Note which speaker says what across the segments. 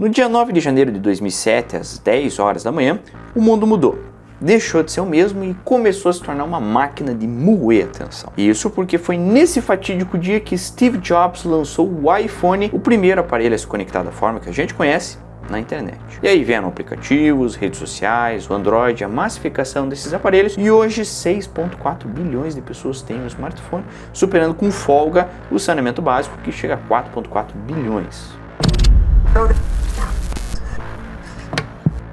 Speaker 1: No dia 9 de janeiro de 2007, às 10 horas da manhã, o mundo mudou. Deixou de ser o mesmo e começou a se tornar uma máquina de moer atenção. Isso porque foi nesse fatídico dia que Steve Jobs lançou o iPhone, o primeiro aparelho a se conectar da forma que a gente conhece, na internet. E aí vieram aplicativos, redes sociais, o Android, a massificação desses aparelhos, e hoje 6,4 bilhões de pessoas têm um smartphone, superando com folga o saneamento básico, que chega a 4,4 bilhões.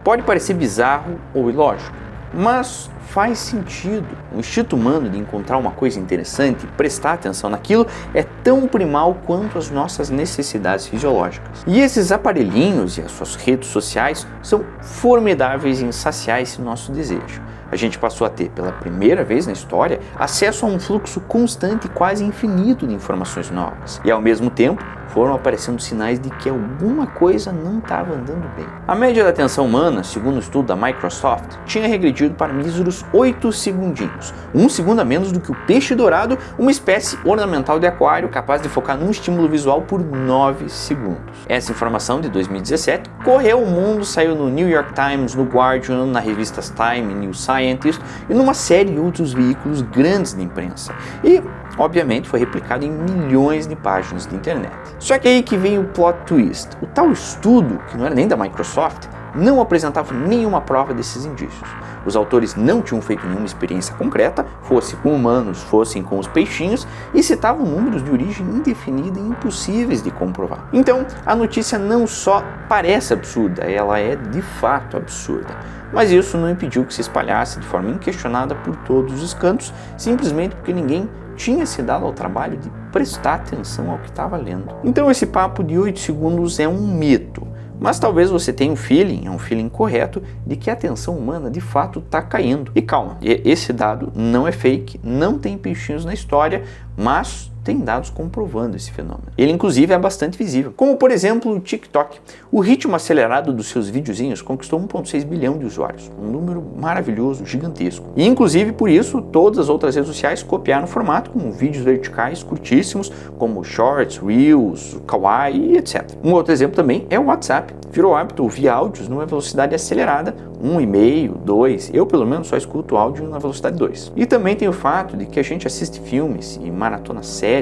Speaker 1: Pode parecer bizarro ou ilógico, mas faz sentido. O instinto humano de encontrar uma coisa interessante e prestar atenção naquilo é tão primal quanto as nossas necessidades fisiológicas. E esses aparelhinhos e as suas redes sociais são formidáveis em saciar esse nosso desejo. A gente passou a ter, pela primeira vez na história, acesso a um fluxo constante e quase infinito de informações novas. E ao mesmo tempo, foram aparecendo sinais de que alguma coisa não estava andando bem. A média da atenção humana, segundo o estudo da Microsoft, tinha regredido para míseros 8 segundinhos, 1 segundo a menos do que o peixe dourado, uma espécie ornamental de aquário capaz de focar num estímulo visual por 9 segundos. Essa informação de 2017 correu o mundo, saiu no New York Times, no Guardian, na revistas Time, New Scientist e numa série de outros veículos grandes de imprensa. E obviamente foi replicado em milhões de páginas de internet. Só que aí que vem o plot twist. O tal estudo, que não era nem da Microsoft, não apresentava nenhuma prova desses indícios. Os autores não tinham feito nenhuma experiência concreta, fosse com humanos, fossem com os peixinhos, e citavam números de origem indefinida e impossíveis de comprovar. Então, a notícia não só parece absurda, ela é de fato absurda. Mas isso não impediu que se espalhasse de forma inquestionada por todos os cantos, simplesmente porque ninguém tinha se dado ao trabalho de prestar atenção ao que estava lendo. Então esse papo de 8 segundos é um mito, mas talvez você tenha um feeling correto de que a atenção humana de fato está caindo. E calma, esse dado não é fake, não tem peixinhos na história, mas tem dados comprovando esse fenômeno. Ele inclusive é bastante visível, como por exemplo o TikTok. O ritmo acelerado dos seus videozinhos conquistou 1,6 bilhão de usuários, um número maravilhoso, gigantesco. E inclusive por isso todas as outras redes sociais copiaram o formato com vídeos verticais curtíssimos, como Shorts, Reels, Kawaii, etc. Um outro exemplo também é o WhatsApp. Virou hábito ouvir áudios numa velocidade acelerada, 1,5, 2, eu pelo menos só escuto áudio na velocidade 2. E também tem o fato de que a gente assiste filmes e maratona séries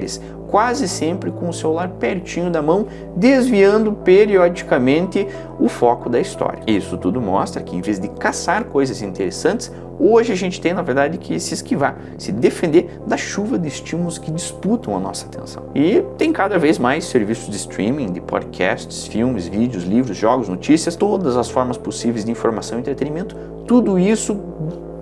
Speaker 1: quase sempre com o celular pertinho da mão, desviando periodicamente o foco da história. Isso tudo mostra que em vez de caçar coisas interessantes, hoje a gente tem na verdade que se esquivar, se defender da chuva de estímulos que disputam a nossa atenção. E tem cada vez mais serviços de streaming, de podcasts, filmes, vídeos, livros, jogos, notícias, todas as formas possíveis de informação e entretenimento, tudo isso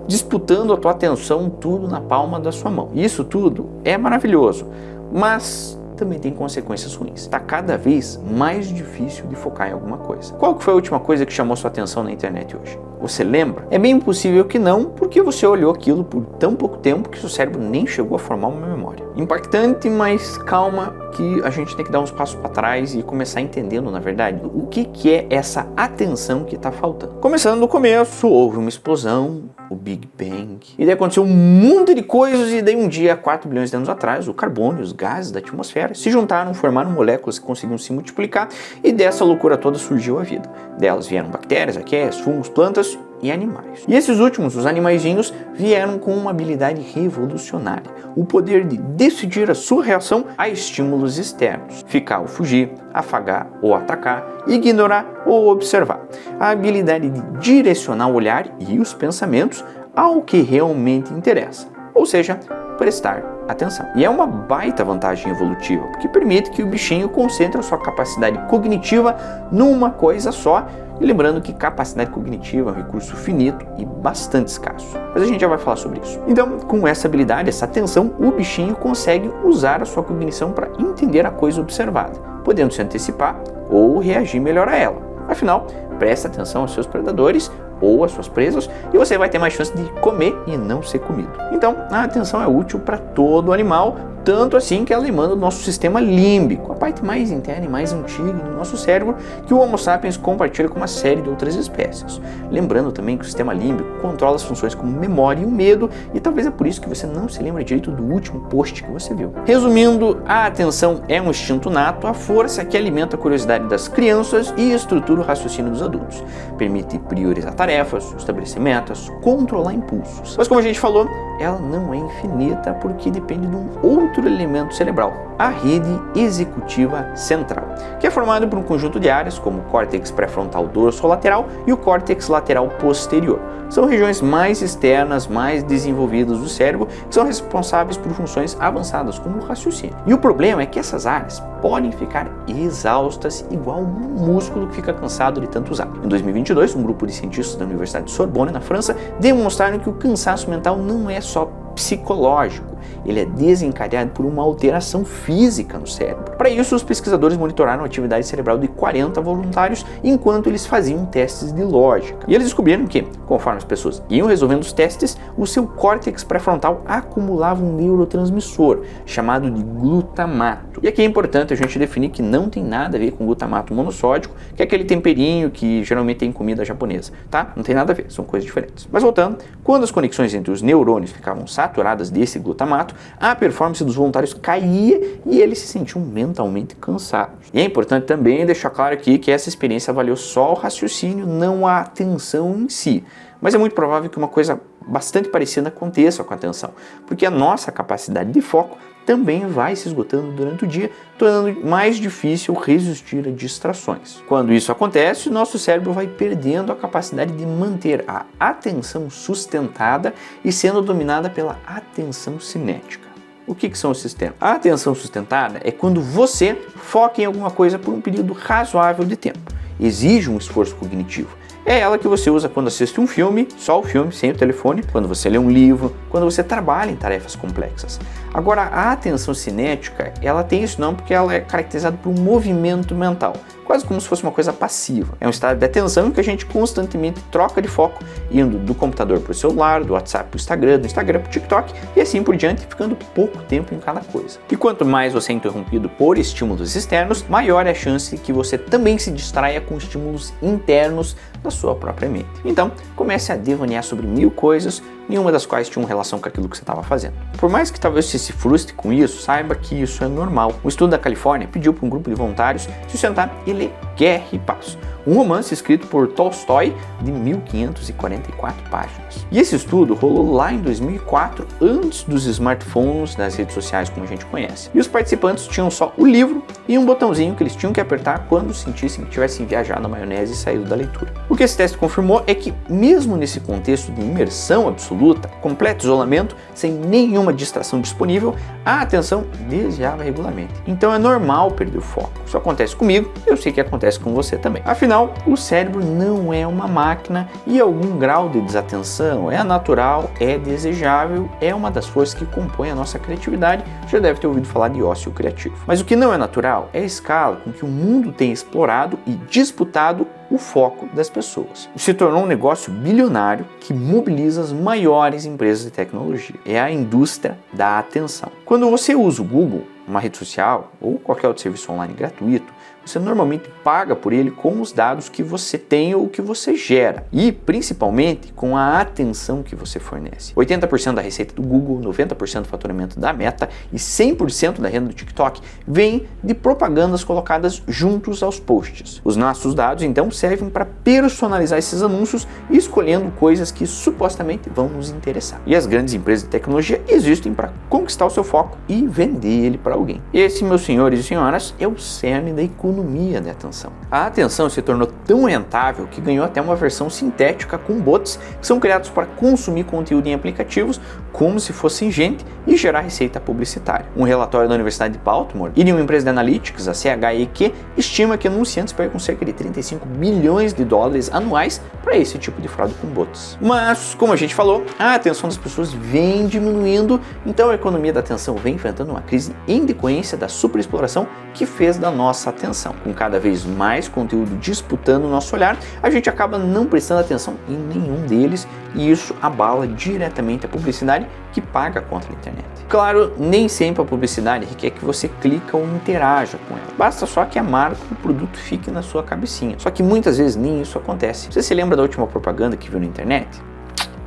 Speaker 1: disputando a tua atenção, tudo na palma da sua mão. Isso tudo é maravilhoso, mas também tem consequências ruins. Está cada vez mais difícil de focar em alguma coisa. Qual que foi a última coisa que chamou sua atenção na internet hoje? Você lembra? É bem possível que não, porque você olhou aquilo por tão pouco tempo que seu cérebro nem chegou a formar uma memória. Impactante, mas calma, que a gente tem que dar uns passos para trás e começar entendendo, na verdade, o que é essa atenção que está faltando. Começando no começo, houve uma explosão, o Big Bang, e daí aconteceu um monte de coisas, e daí um dia, 4 bilhões de anos atrás, o carbono e os gases da atmosfera se juntaram, formaram moléculas que conseguiam se multiplicar, e dessa loucura toda surgiu a vida. Delas vieram bactérias, arqueias, fungos, plantas e animais. E esses últimos, os animaizinhos, vieram com uma habilidade revolucionária, o poder de decidir a sua reação a estímulos externos, ficar ou fugir, afagar ou atacar, ignorar ou observar. A habilidade de direcionar o olhar e os pensamentos ao que realmente interessa, ou seja, prestar atenção. E é uma baita vantagem evolutiva, porque permite que o bichinho concentre a sua capacidade cognitiva numa coisa só, e lembrando que capacidade cognitiva é um recurso finito e bastante escasso. Mas a gente já vai falar sobre isso. Então, com essa habilidade, essa atenção, o bichinho consegue usar a sua cognição para entender a coisa observada, podendo se antecipar ou reagir melhor a ela. Afinal, presta atenção aos seus predadores ou às suas presas e você vai ter mais chance de comer e não ser comido. Então, a atenção é útil para todo animal, tanto assim que ela emana do nosso sistema límbico, a parte mais interna e mais antiga do nosso cérebro que o Homo sapiens compartilha com uma série de outras espécies. Lembrando também que o sistema límbico controla as funções como memória e o medo, e talvez é por isso que você não se lembra direito do último post que você viu. Resumindo, a atenção é um instinto nato, a força que alimenta a curiosidade das crianças e estrutura o raciocínio dos adultos. Permite priorizar tarefas, estabelecer metas, controlar impulsos. Mas como a gente falou, ela não é infinita porque depende de um outro elemento cerebral, a rede executiva central, que é formada por um conjunto de áreas como o córtex pré-frontal dorsolateral e o córtex lateral posterior. São regiões mais externas, mais desenvolvidas do cérebro, que são responsáveis por funções avançadas como o raciocínio. E o problema é que essas áreas podem ficar exaustas, igual um músculo que fica cansado de tanto usar. Em 2022, um grupo de cientistas da Universidade de Sorbonne, na França, demonstraram que o cansaço mental não é só psicológico, ele é desencadeado por uma alteração física no cérebro. Para isso, os pesquisadores monitoraram a atividade cerebral de 40 voluntários enquanto eles faziam testes de lógica. E eles descobriram que, conforme as pessoas iam resolvendo os testes, o seu córtex pré-frontal acumulava um neurotransmissor chamado de glutamato. E aqui é importante a gente definir que não tem nada a ver com glutamato monossódico, que é aquele temperinho que geralmente tem em comida japonesa, tá? Não tem nada a ver, são coisas diferentes. Mas voltando, quando as conexões entre os neurônios ficavam saturadas desse glutamato, a performance dos voluntários caía e eles se sentiam mentalmente cansados. E é importante também deixar claro aqui que essa experiência avaliou só o raciocínio, não a atenção em si. Mas é muito provável que uma coisa bastante parecida aconteça com a atenção, porque a nossa capacidade de foco também vai se esgotando durante o dia, tornando mais difícil resistir a distrações. Quando isso acontece, nosso cérebro vai perdendo a capacidade de manter a atenção sustentada e sendo dominada pela atenção cinética. O que são os sistemas? A atenção sustentada é quando você foca em alguma coisa por um período razoável de tempo. Exige um esforço cognitivo. É ela que você usa quando assiste um filme, só o filme, sem o telefone, quando você lê um livro, quando você trabalha em tarefas complexas. Agora, a atenção cinética, ela tem isso não porque ela é caracterizada por um movimento mental, quase como se fosse uma coisa passiva. É um estado de atenção em que a gente constantemente troca de foco, indo do computador para o celular, do WhatsApp para o Instagram, do Instagram para o TikTok e assim por diante, ficando pouco tempo em cada coisa. E quanto mais você é interrompido por estímulos externos, maior é a chance que você também se distraia com estímulos internos da sua própria mente. Então, comece a devanear sobre 1000 coisas, nenhuma das quais tinha relação com aquilo que você estava fazendo. Por mais que talvez você se frustre com isso, saiba que isso é normal. Um estudo da Califórnia pediu para um grupo de voluntários se sentar e ler Guerra e Paz, um romance escrito por Tolstói de 1544 páginas. E esse estudo rolou lá em 2004, antes dos smartphones, das redes sociais como a gente conhece. E os participantes tinham só o livro e um botãozinho que eles tinham que apertar quando sentissem que tivessem viajado na maionese e saído da leitura. O que esse teste confirmou é que, mesmo nesse contexto de imersão absoluta, completo isolamento, sem nenhuma distração disponível, a atenção desviava regularmente. Então é normal perder o foco. Isso acontece comigo e eu sei que acontece com você também. Afinal, o cérebro não é uma máquina e algum grau de desatenção é natural, é desejável, é uma das forças que compõe a nossa criatividade. Já deve ter ouvido falar de ócio criativo. Mas o que não é natural é a escala com que o mundo tem explorado e disputado o foco das pessoas. Se tornou um negócio bilionário que mobiliza as maiores empresas de tecnologia. É a indústria da atenção. Quando você usa o Google, uma rede social ou qualquer outro serviço online gratuito, você normalmente paga por ele com os dados que você tem ou que você gera e principalmente com a atenção que você fornece. 80% da receita do Google, 90% do faturamento da Meta e 100% da renda do TikTok vem de propagandas colocadas juntos aos posts. Os nossos dados então servem para personalizar esses anúncios e escolhendo coisas que supostamente vão nos interessar. E as grandes empresas de tecnologia existem para conquistar o seu foco e vender ele para alguém. Esse, meus senhores e senhoras, é o cerne da economia da atenção. A atenção se tornou tão rentável que ganhou até uma versão sintética com bots que são criados para consumir conteúdo em aplicativos como se fossem gente e gerar receita publicitária. Um relatório da Universidade de Baltimore e de uma empresa de analytics, a CHEQ, estima que anunciantes percam cerca de 35 bilhões de dólares anuais para esse tipo de fraude com bots. Mas, como a gente falou, a atenção das pessoas vem diminuindo, então a economia da atenção vem enfrentando uma crise em decorrência da superexploração que fez da nossa atenção. atenção. Com cada vez mais conteúdo disputando o nosso olhar, a gente acaba não prestando atenção em nenhum deles e isso abala diretamente a publicidade que paga contra a internet. Claro, nem sempre a publicidade requer que você clique ou interaja com ela. Basta só que a marca ou o produto fique na sua cabecinha. Só que muitas vezes nem isso acontece. Você se lembra da última propaganda que viu na internet?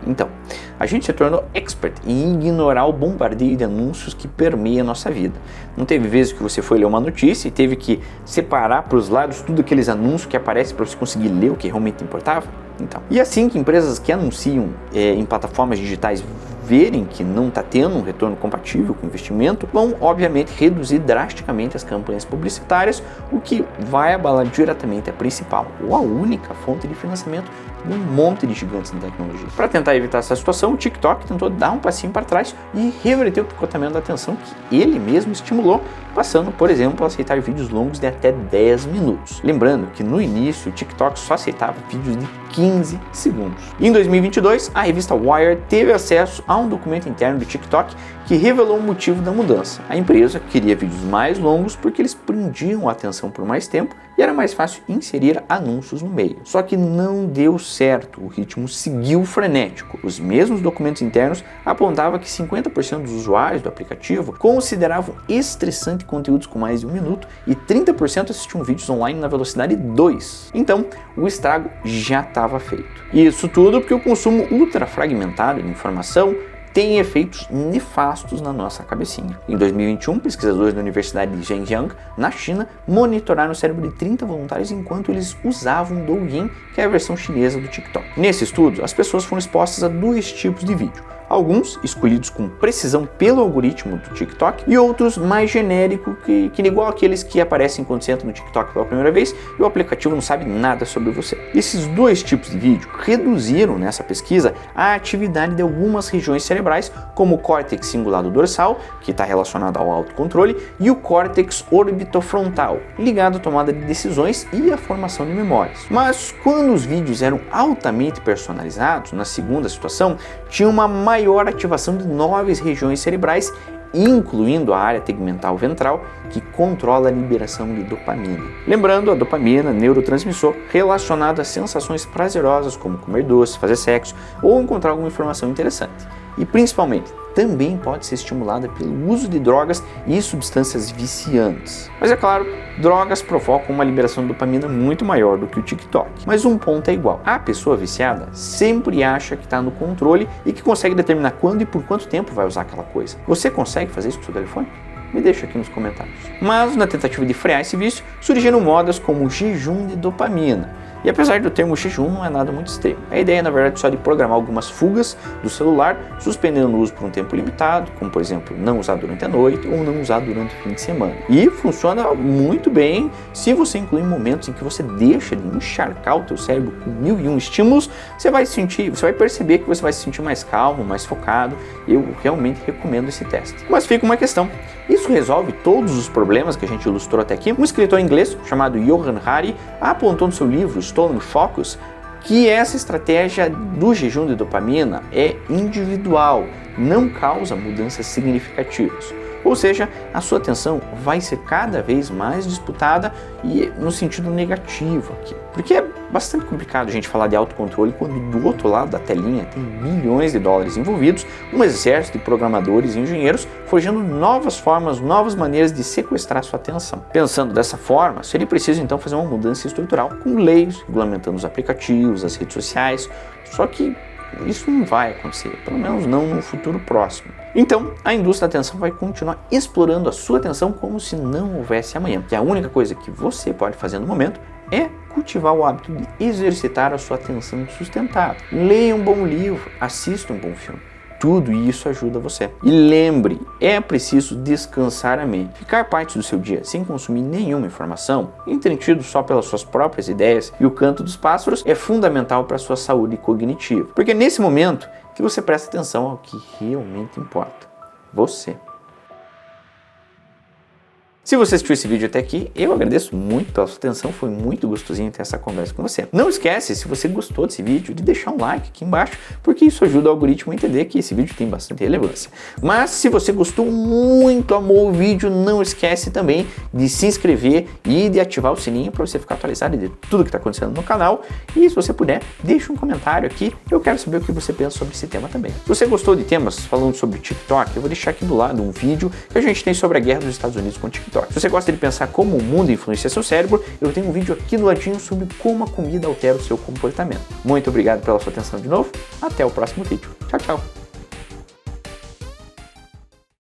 Speaker 1: Então, a gente se tornou expert em ignorar o bombardeio de anúncios que permeia a nossa vida. Não teve vezes que você foi ler uma notícia e teve que separar para os lados tudo aqueles anúncios que aparecem para você conseguir ler o que realmente importava? Então, e assim que empresas que anunciam em plataformas digitais verem que não está tendo um retorno compatível com o investimento, vão obviamente reduzir drasticamente as campanhas publicitárias, o que vai abalar diretamente a principal ou a única fonte de financiamento de um monte de gigantes da tecnologia. Para tentar evitar essa situação, o TikTok tentou dar um passinho para trás e reverter o picotamento da atenção que ele mesmo estimulou, passando, por exemplo, a aceitar vídeos longos de até 10 minutos. Lembrando que no início o TikTok só aceitava vídeos de 15 segundos. Em 2022, a revista Wired teve acesso a um documento interno do TikTok que revelou o motivo da mudança. A empresa queria vídeos mais longos porque eles prendiam a atenção por mais tempo e era mais fácil inserir anúncios no meio. Só que não deu certo, o ritmo seguiu frenético. Os mesmos documentos internos apontavam que 50% dos usuários do aplicativo consideravam estressante conteúdos com mais de 1 minuto e 30% assistiam vídeos online na velocidade 2. Então, o estrago já estava feito. E isso tudo porque o consumo ultra fragmentado de informação tem efeitos nefastos na nossa cabecinha. Em 2021, pesquisadores da Universidade de Zhejiang, na China, monitoraram o cérebro de 30 voluntários enquanto eles usavam Douyin, que é a versão chinesa do TikTok. Nesse estudo, as pessoas foram expostas a 2 tipos de vídeo. Alguns escolhidos com precisão pelo algoritmo do TikTok e outros mais genéricos, que igual aqueles que aparecem quando você entra no TikTok pela primeira vez e o aplicativo não sabe nada sobre você. Esses 2 tipos de vídeo reduziram nessa pesquisa a atividade de algumas regiões cerebrais, como o córtex cingulado dorsal, que está relacionado ao autocontrole, e o córtex orbitofrontal, ligado à tomada de decisões e à formação de memórias. Mas quando os vídeos eram altamente personalizados, na segunda situação, tinha uma maior ativação de novas regiões cerebrais, incluindo a área tegmental ventral, que controla a liberação de dopamina. Lembrando, a dopamina, neurotransmissor relacionado a sensações prazerosas como comer doce, fazer sexo ou encontrar alguma informação interessante. E principalmente, também pode ser estimulada pelo uso de drogas e substâncias viciantes. Mas é claro, drogas provocam uma liberação de dopamina muito maior do que o TikTok. Mas um ponto é igual. A pessoa viciada sempre acha que está no controle e que consegue determinar quando e por quanto tempo vai usar aquela coisa. Você consegue fazer isso com o seu telefone? Me deixa aqui nos comentários. Mas na tentativa de frear esse vício, surgiram modas como o jejum de dopamina. E apesar do termo jejum, não é nada muito extremo. A ideia é, na verdade, só de programar algumas fugas do celular, suspendendo o uso por um tempo limitado, como, por exemplo, não usar durante a noite ou não usar durante o fim de semana. E funciona muito bem se você incluir momentos em que você deixa de encharcar o teu cérebro com 1001 estímulos, você vai perceber que você vai se sentir mais calmo, mais focado. Eu realmente recomendo esse teste. Mas fica uma questão. Isso resolve todos os problemas que a gente ilustrou até aqui? Um escritor inglês chamado Johann Hari apontou no seu livro Stolen Focus que essa estratégia do jejum de dopamina é individual, não causa mudanças significativas. Ou seja, a sua atenção vai ser cada vez mais disputada e no sentido negativo aqui. Porque é bastante complicado a gente falar de autocontrole quando do outro lado da telinha tem bilhões de dólares envolvidos, um exército de programadores e engenheiros forjando novas formas, novas maneiras de sequestrar sua atenção. Pensando dessa forma, seria preciso então fazer uma mudança estrutural com leis regulamentando os aplicativos, as redes sociais, só que isso não vai acontecer, pelo menos não no futuro próximo. Então, a indústria da atenção vai continuar explorando a sua atenção como se não houvesse amanhã. E a única coisa que você pode fazer no momento é cultivar o hábito de exercitar a sua atenção sustentada. Leia um bom livro, assista um bom filme. Tudo isso ajuda você. E lembre, é preciso descansar a mente. Ficar parte do seu dia sem consumir nenhuma informação, entretido só pelas suas próprias ideias e o canto dos pássaros, é fundamental para a sua saúde cognitiva. Porque é nesse momento que você presta atenção ao que realmente importa. Você. Se você assistiu esse vídeo até aqui, eu agradeço muito pela sua atenção, foi muito gostosinho ter essa conversa com você. Não esquece, se você gostou desse vídeo, de deixar um like aqui embaixo, porque isso ajuda o algoritmo a entender que esse vídeo tem bastante relevância. Mas se você gostou muito, amou o vídeo, não esquece também de se inscrever e de ativar o sininho para você ficar atualizado de tudo que está acontecendo no canal. E se você puder, deixa um comentário aqui, eu quero saber o que você pensa sobre esse tema também. Se você gostou de temas falando sobre TikTok, eu vou deixar aqui do lado um vídeo que a gente tem sobre a guerra dos Estados Unidos com o TikTok. Se você gosta de pensar como o mundo influencia seu cérebro, eu tenho um vídeo aqui do ladinho sobre como a comida altera o seu comportamento. Muito obrigado pela sua atenção de novo, até o próximo vídeo. Tchau, tchau!